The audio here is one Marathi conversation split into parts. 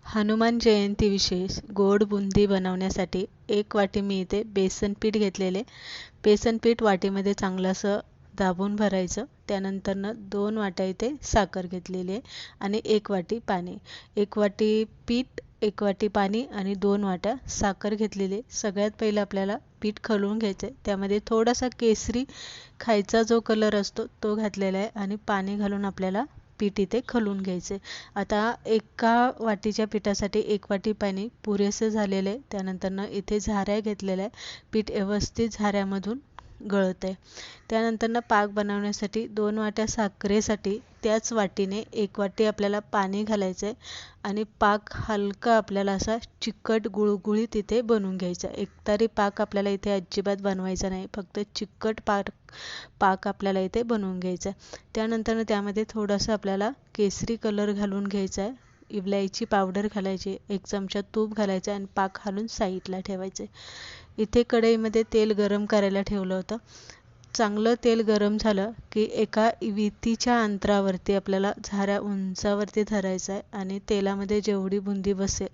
हनुमान जयंती विशेष गोड बुंदी बनवण्यासाठी 1 वाटी मी इथे बेसन पीठ घेतलेले. बेसन पीठ वाटीमध्ये चांगलं असं दाबून भरायचं. त्यानंतरनं 2 वाट्या इथे साखर घेतलेली आहे आणि 1 वाटी पाणी. 1 वाटी पीठ, 1 वाटी पाणी आणि 2 वाट्या साखर घेतलेली. सगळ्यात पहिलं आपल्याला पीठ खलवून घ्यायचं आहे. त्यामध्ये थोडासा केसरी खायचा जो कलर असतो तो घातलेला आहे आणि पाणी घालून आपल्याला पीठ इथे खलवून घ्यायचे. आता एका वाटीच्या पिठासाठी 1 वाटी पाणी पुरेसे झालेले. त्यानंतरनं इथे झाऱ्या घेतलेल्या आहे. पीठ व्यवस्थित झाऱ्यामधून गळत आहे. त्यानंतरनं पाक बनवण्यासाठी 2 वाट्या साखरेसाठी त्याच वाटीने 1 वाटी आपल्याला पाणी घालायचं आहे आणि पाक हलका आपल्याला असा चिकट गुळगुळीत इथे बनवून घ्यायचा. एकतारी पाक आपल्याला इथे अजिबात बनवायचा नाही, फक्त चिकट पाक आपल्याला इथे बनवून घ्यायचा आहे. त्यानंतर त्यामध्ये थोडंसं आपल्याला केसरी कलर घालून घ्यायचा आहे. इलायची पावडर घालायची, 1 चमचा तूप घालायचं आणि पाक घालून साईडला ठेवायचे. इथे कढईमध्ये तेल गरम करायला ठेवलं होतं. चांगलं तेल गरम झालं की एका वितीच्या अंतरावरती आपल्याला झाऱ्या उंचावरती धरायचं आहे आणि तेलामध्ये जेवढी बुंदी बसेल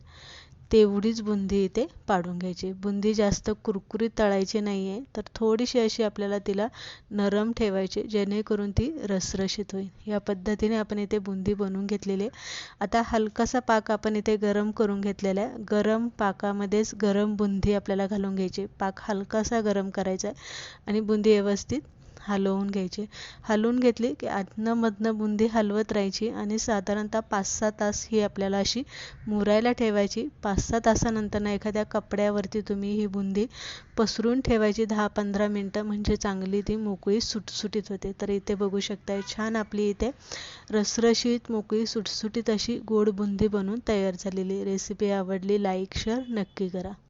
तेवढीच बुंदी इथे पाडून घ्यायची. बुंदी जास्त कुरकुरीत तळायची नाही आहे, तर थोडीशी अशी आपल्याला तिला नरम ठेवायची, जेणेकरून ती रसरशीत होईल. या पद्धतीने आपण इथे बुंदी बनवून घेतलेली आहे. आता हलकासा पाक आपण इथे गरम करून घेतलेला आहे. गरम पाकामध्येच गरम बुंदी आपल्याला घालून घ्यायची. पाक हलकासा गरम करायचा आहे आणि बुंदी व्यवस्थित हलवून घ्यायची. हलवून घेतली की अधनं-मधनं बुंदी हलवत राहायची आणि साधारणतः 5-6 तास ही आपल्याला अशी मुरायला ठेवायची. 5-6 तासानंतर एखाद्या कपड्यावरती तुम्ही ही बुंदी पसरून ठेवायची 10-15 मिनटं, म्हणजे चांगली ती मोकळी सुटसुटीत होते. तर इथे बघू शकता छान आपली इथे रसरशीत मोकळी सुटसुटीत अशी गोड बुंदी बनवून तयार झालेली. रेसिपी आवडली लाईक शेअर नक्की करा.